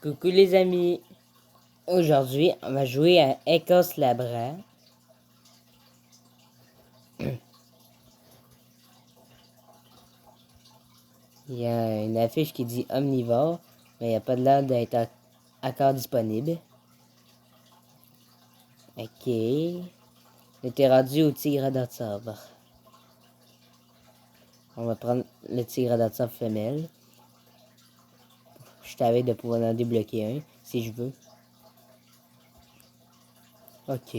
Coucou les amis, aujourd'hui on va jouer à Écosse Labra. Il y a une affiche qui dit omnivore, mais il n'y a pas de l'air d'être encore disponible. Ok, on était rendu au tigre à sabre. On va prendre le tigre à sabre femelle. Je t'avais de pouvoir en débloquer un, si je veux. Ok.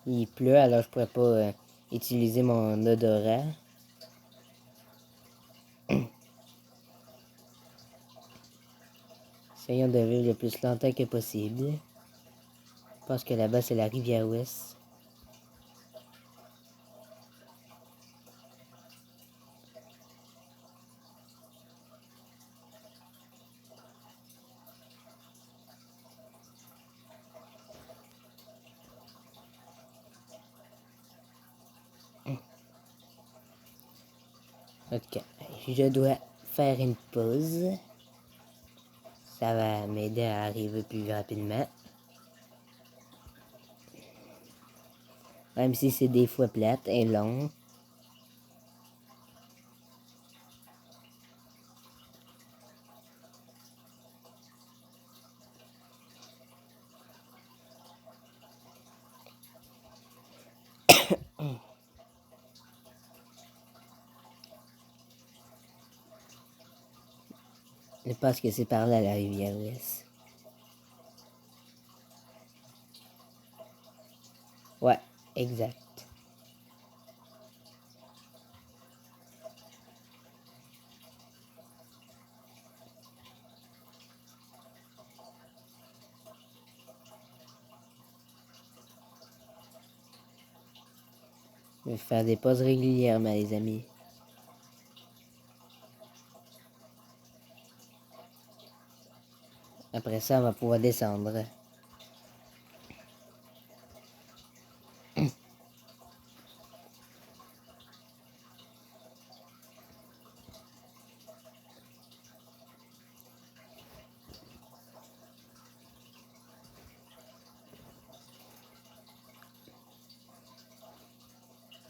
Il pleut, alors je pourrais pas utiliser mon odorat. Essayons de vivre le plus longtemps que possible. Je pense que là-bas c'est la rivière Ouest. Ok, je dois faire une pause. Ça va m'aider à arriver plus rapidement. Même si c'est des fois plate et long. Je pense que c'est par là la rivière Ouest. Ouais, exact. Je vais faire des pauses régulièrement, les amis. Après ça, on va pouvoir descendre.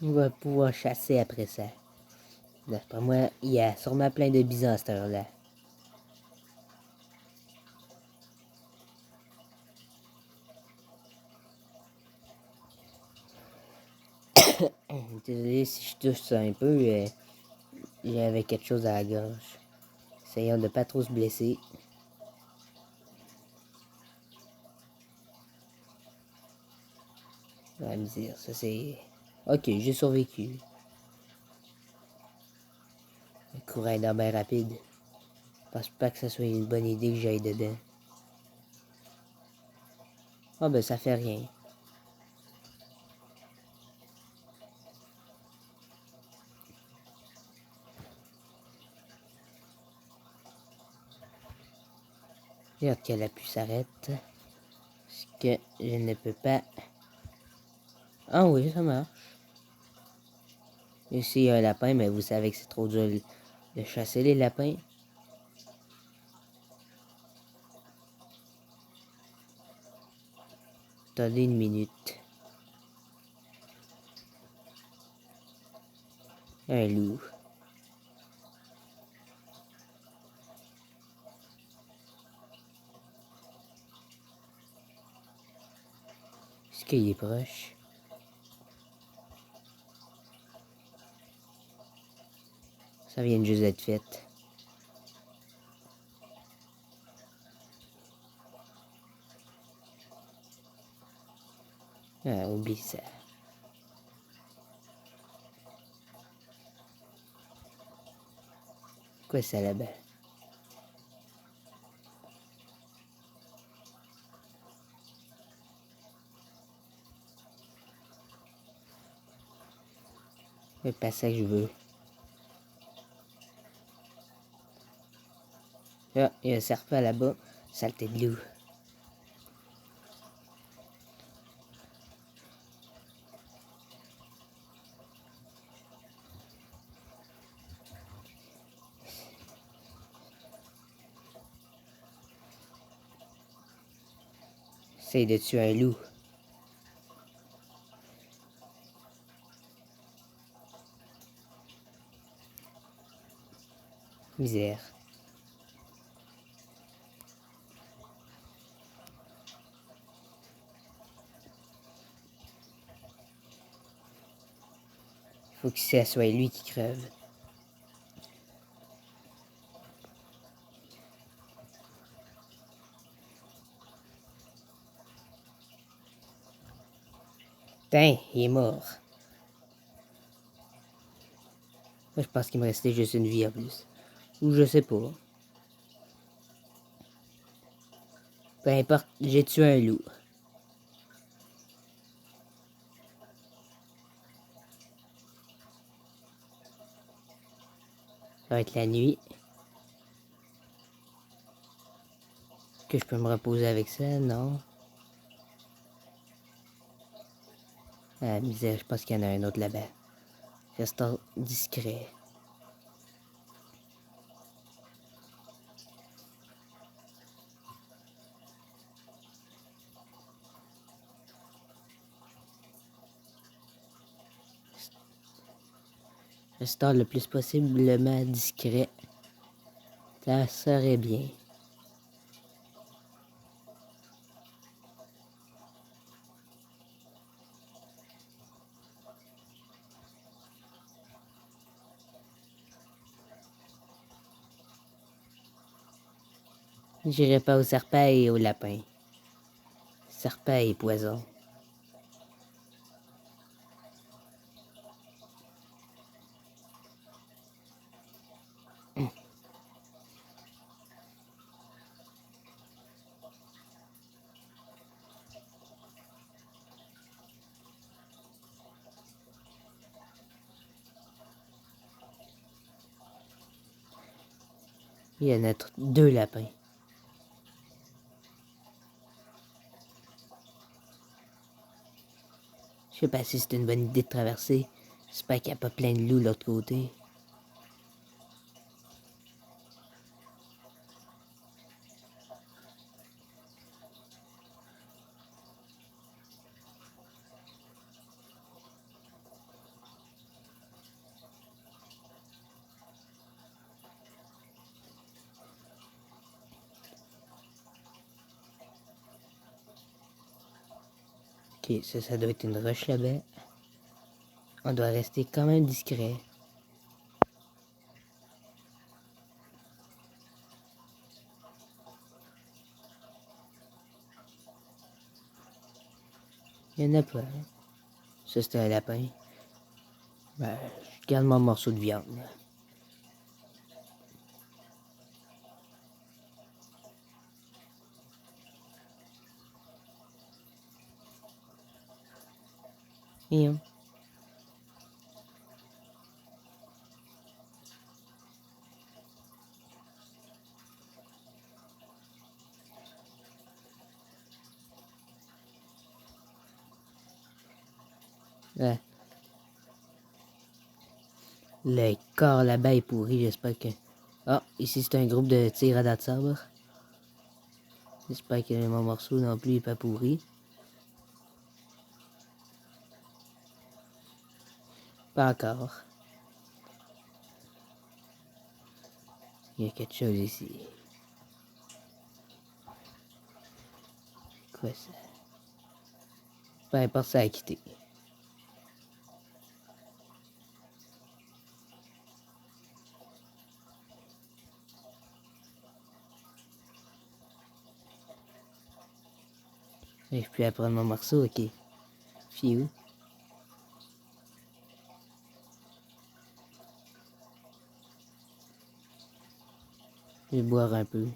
On va pouvoir chasser après ça. D'après moi, il y a sûrement plein de bisons à cette heure-là. Désolé si je touche ça un peu, j'avais quelque chose à la gorge. Essayons de pas trop se blesser. On va me dire, ça c'est... Ok, j'ai survécu. Le courant est bien rapide. Je pense pas que ça soit une bonne idée que j'aille dedans. Oh ben ça fait rien. J'ai hâte que la pluie s'arrête. Parce que je ne peux pas... Ah oui, ça marche. Ici, il y a un lapin, mais vous savez que c'est trop dur de chasser les lapins. Attendez une minute. Un loup. Est-ce qu'il est proche? Ça vient juste d'être fait. Ah, oublie ça. Quoi ça là-bas? C'est pas ça que je veux. Ah, il y a un serpent là-bas. Saleté de loup. Essaye de tuer un loup. Misère. Faut que ça soit lui qui crève. Putain, il est mort. Moi, je pense qu'il me restait juste une vie en plus. Ou je sais pas. Peu importe, j'ai tué un loup. Ça va être la nuit. Est-ce que je peux me reposer avec ça? Non. Ah, misère, je pense qu'il y en a un autre là-bas. Restons discret. Restons le plus possiblement discret. Ça serait bien. J'irai pas au serpent et au lapin. Serpent et poison. Il y en a deux lapins. Je sais pas si c'est une bonne idée de traverser. J'espère qu'il n'y a pas plein de loups de l'autre côté. Ok, ça doit être une roche là-bas. On doit rester quand même discret. Il y en a pas. Hein. Ça, c'était un lapin. Ben, je garde mon morceau de viande. Et hein. Ouais. Le corps là-bas est pourri, j'espère que... Ah, ici c'est un groupe de tir à date de sabre. J'espère que mon morceau non plus est pas pourri. Pas encore. Il y a quelque chose ici. Quoi ça? Peu importe, ça a quitté. Et je peux apprendre mon morceau, ok. Fiu. Je vais boire un peu.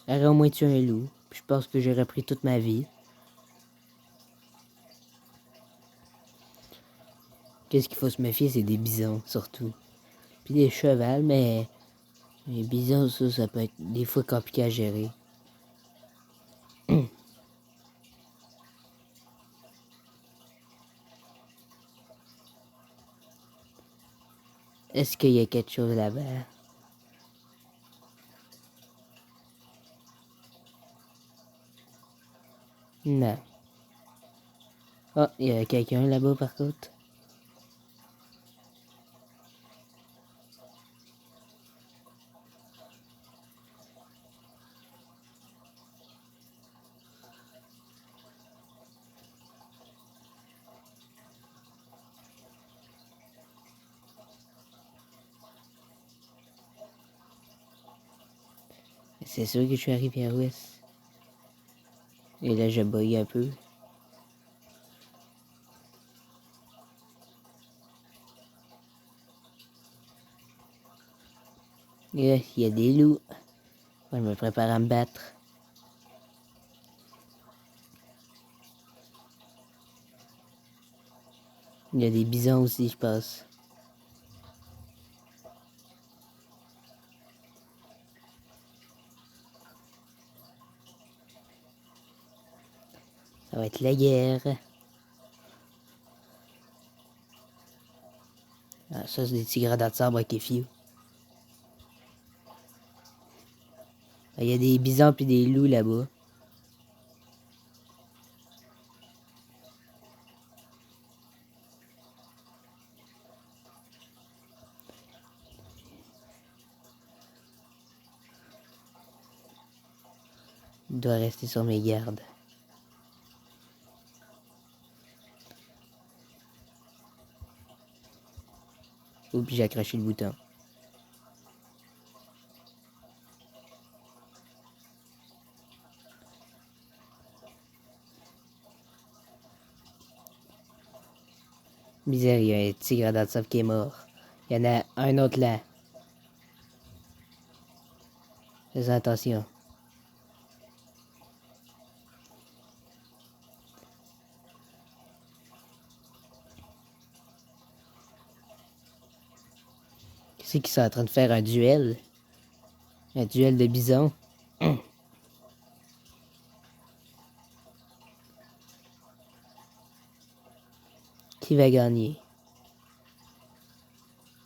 J'aurais au moins tué un loup. Puis je pense que j'ai repris toute ma vie. Qu'est-ce qu'il faut se méfier, c'est des bisons, surtout. Puis des chevals, mais... Les bisons, ça peut être des fois compliqué à gérer. Est-ce qu'il y a quelque chose là-bas? Non. Oh, il y a quelqu'un là-bas par contre. C'est sûr que je suis à Rivière-Ouest. Et là, je bug un peu. Et là, il y a des loups. Moi, je me prépare à me battre. Il y a des bisons aussi, je pense. Ça va être la guerre. Ah, ça, c'est des tigres de sabre avec les fious. Il y a des bisons puis des loups là-bas. Je dois rester sur mes gardes. Oups, j'ai accroché le bouton. Misère, il y a un tigre de sabre qui est mort. Il y en a un autre là. Fais attention. Qu'est-ce qu'ils sont en train de faire? Un duel? Un duel de bisons? Qui va gagner?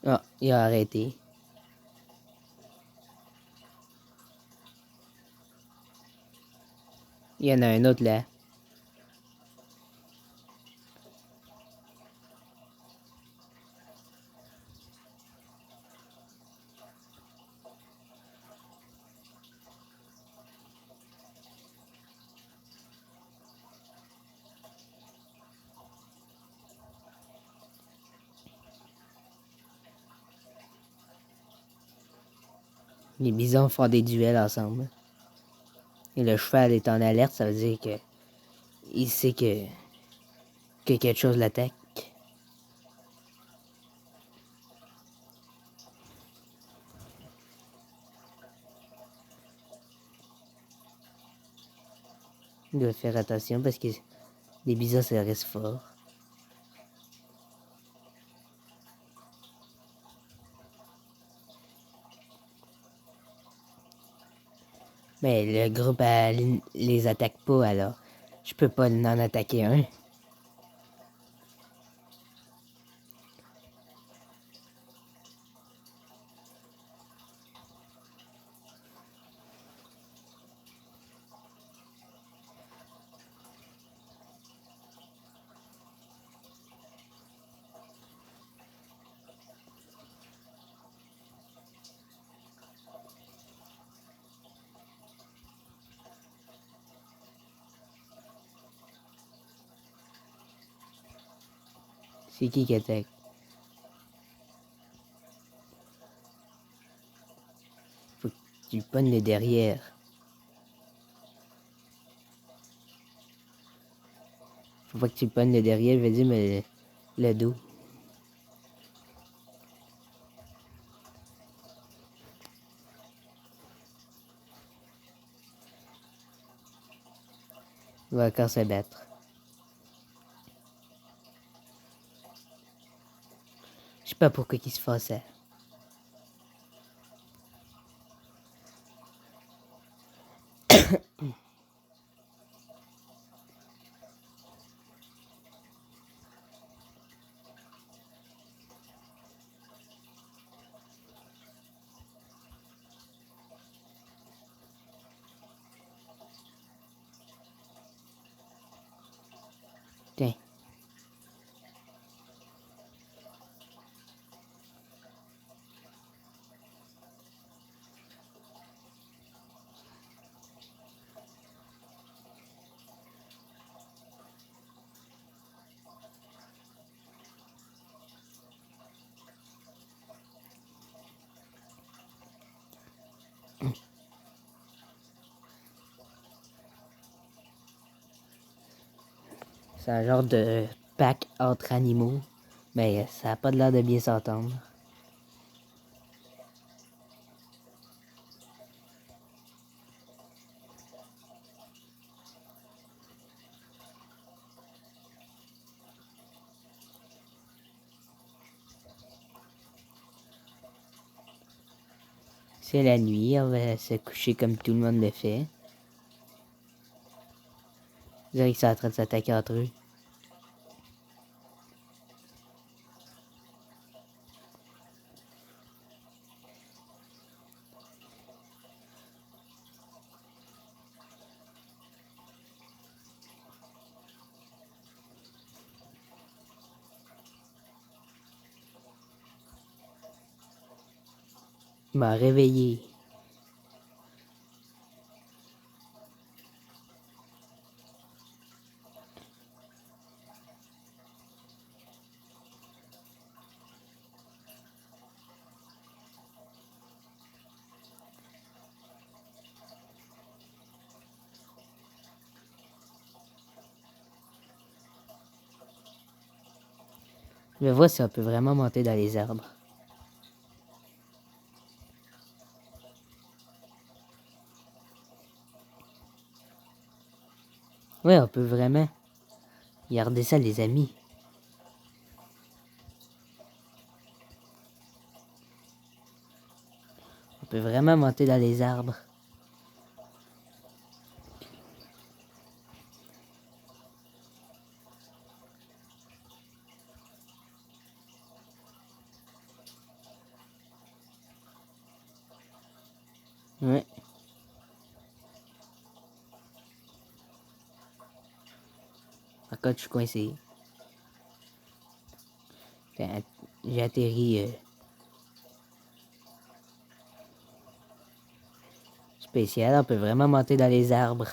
Ah, il a arrêté. Il y en a un autre là. Les bisons font des duels ensemble. Et le cheval est en alerte, ça veut dire que il sait que quelque chose l'attaque. Il doit faire attention parce que les bisons, ça reste fort. Mais le groupe les attaque pas, alors je peux pas en attaquer un. C'est qui attaque? Faut que tu pognes le derrière. Faut pas que tu pognes le derrière, je veux dire, mais le dos. Il va encore se battre. Je sais pas pourquoi il se fasse ça. C'est un genre de pack entre animaux, mais ça n'a pas de l'air de bien s'entendre. C'est la nuit, on va se coucher comme tout le monde le fait. Je dirais qu'ils sont en train de s'attaquer entre eux. Il m'a réveillé. Je vais voir si on peut vraiment monter dans les arbres. Ouais, on peut vraiment. Regardez ça, les amis. On peut vraiment monter dans les arbres. Ouais. Encore, je suis coincé. J'ai atterri spécial. On peut vraiment monter dans les arbres.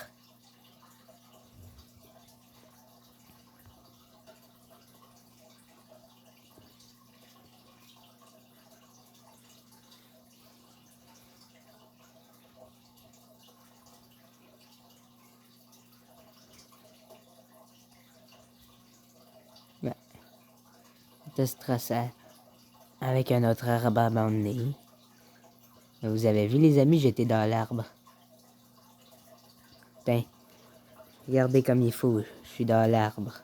Ouais. C'était stressant. Avec un autre arbre abandonné. Vous avez vu, les amis, j'étais dans l'arbre. Tiens, regardez comme il faut. Je suis dans l'arbre.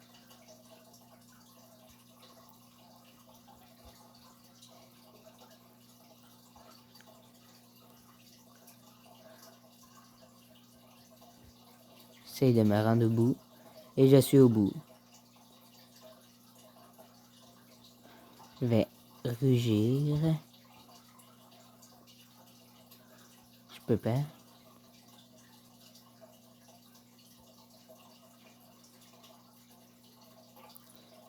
J'essaie de me rendre au bout. Et je suis au bout. Je vais rugir. Je peux pas.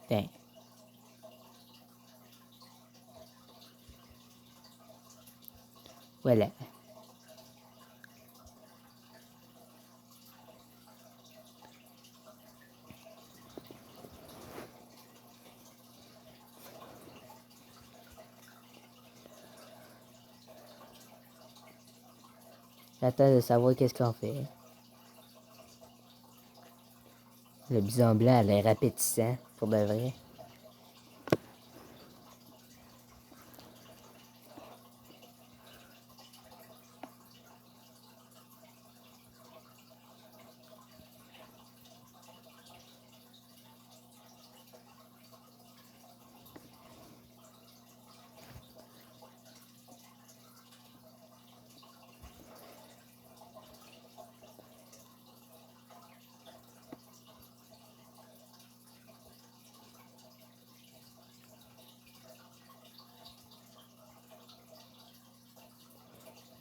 Tiens. Voilà. J'attends de savoir qu'est-ce qu'on fait. Le bison blanc a l'air appétissant, pour de vrai.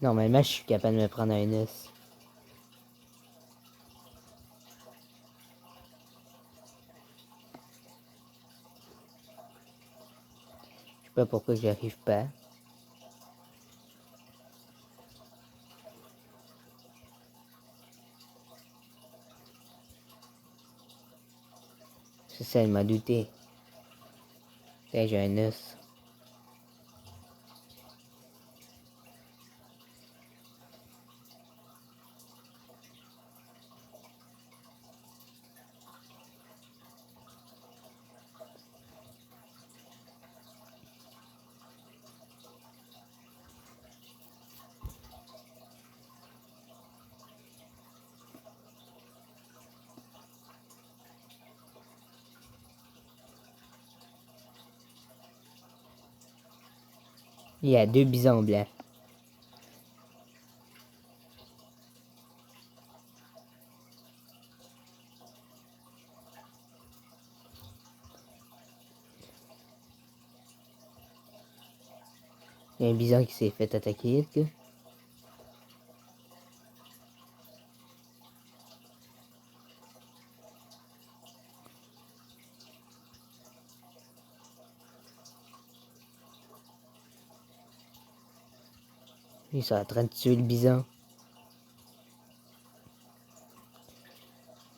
Normalement, je suis capable de me prendre un os. Je sais pas pourquoi j'y arrive pas. C'est ça, il m'a douté. Tiens, j'ai un os. Il y a 2 bisons blancs. Il y a un bison qui s'est fait attaquer, là. Ils sont en train de tuer le bison.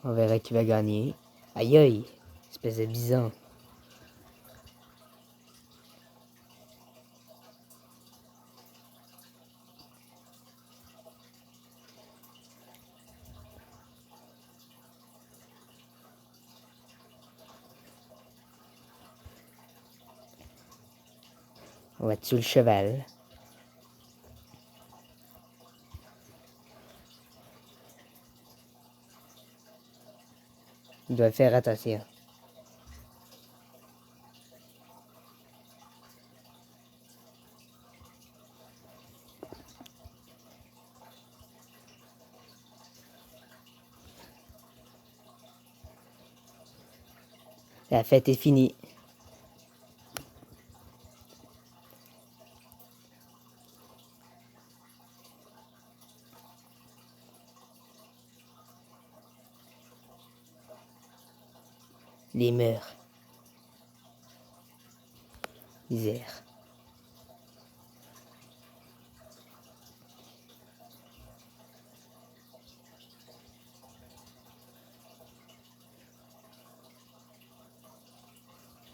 On verra qui va gagner. Aïe aïe, espèce de bison. On va tuer le cheval. Il doit faire attention. La fête est finie. Les mœurs. Misère.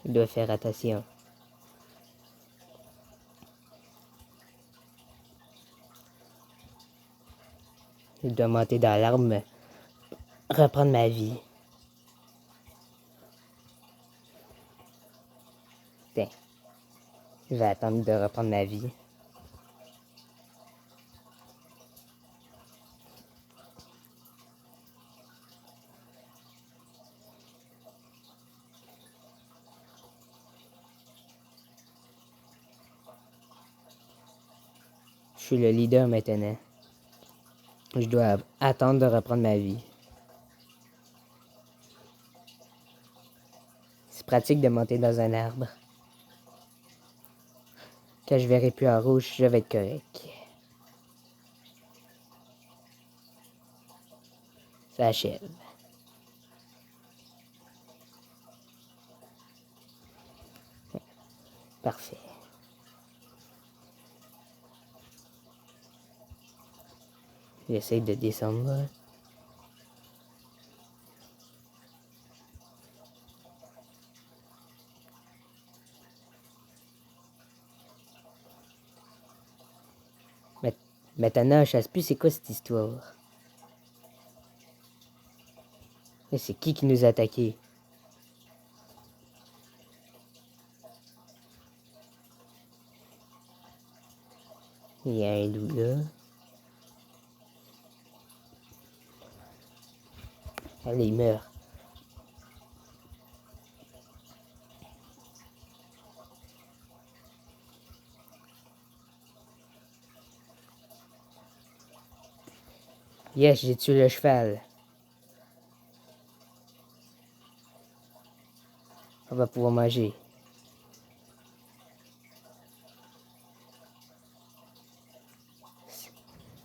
Il doit faire attention. Il doit monter dans l'arbre, reprendre ma vie. Tiens. Je vais attendre de reprendre ma vie. Je suis le leader maintenant. Je dois attendre de reprendre ma vie. C'est pratique de monter dans un arbre. Quand je verrai plus en rouge, je vais être correct. Ça achève. Parfait. J'essaie de descendre. Maintenant, je ne sais plus c'est quoi cette histoire. Et c'est qui nous a attaqués? Il y a un loup là. Allez, il meurt. Yes, j'ai tué le cheval. On va pouvoir manger.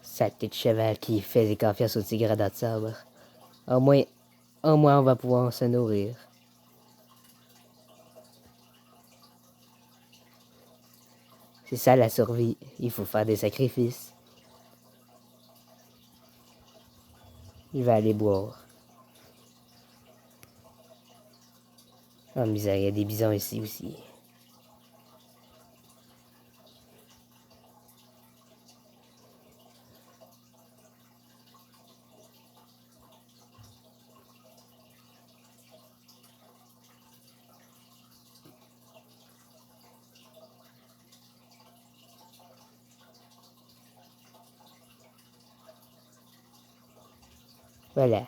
Saleté de cheval qui faisait confiance au tigre à dents de sabre. Au moins on va pouvoir se nourrir. C'est ça la survie. Il faut faire des sacrifices. Je vais aller boire. Oh misère, il y a des bisons ici aussi. Voilà.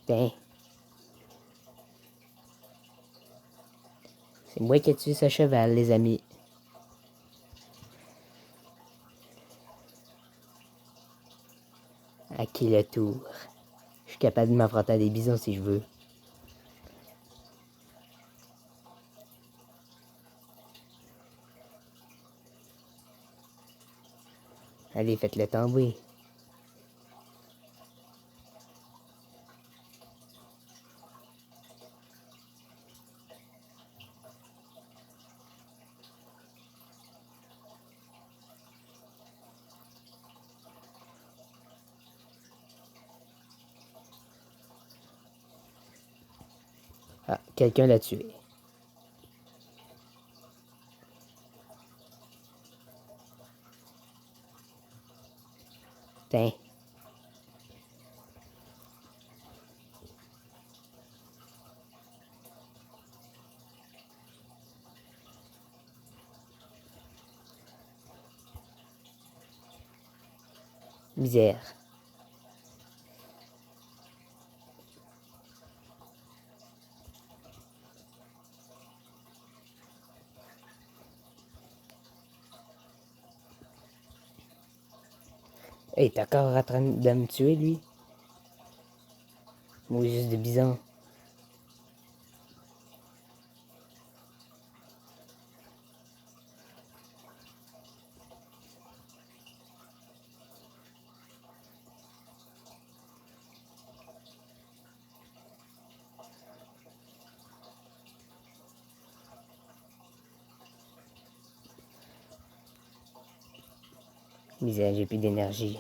Ben. C'est moi qui ai tué ce cheval, les amis. À qui le tour? Je suis capable de m'affronter à des bisons si je veux. Allez, faites-le tomber. Ah, quelqu'un l'a tué. Tiens. Misère. Hey, t'es encore en train de me tuer, lui? Moi, juste de bison. Misère, j'ai plus d'énergie.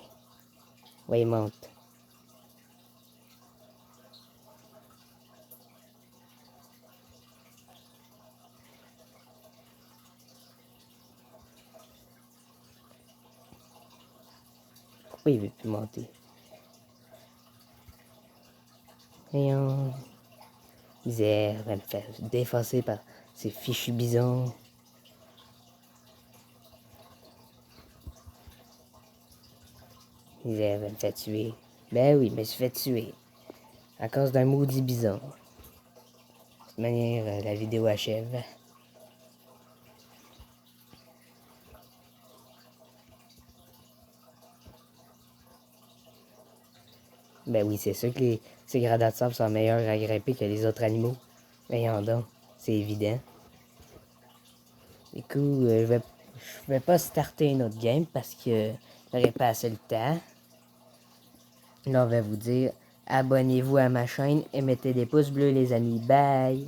Ouais, il monte. Pourquoi il veut plus monter? Voyons. Misère, va me faire défoncer par ces fichus bisons. Misère, va me faire tuer. Ben oui, je me suis fait tuer. À cause d'un maudit bison. De toute manière, la vidéo achève. Ben oui, c'est sûr que ces gradats de sable sont meilleurs à grimper que les autres animaux. Voyons donc, c'est évident. Du coup, je vais pas starter une autre game parce que j'aurais pas assez le temps. Là, on va vous dire abonnez-vous à ma chaîne et mettez des pouces bleus, les amis. Bye!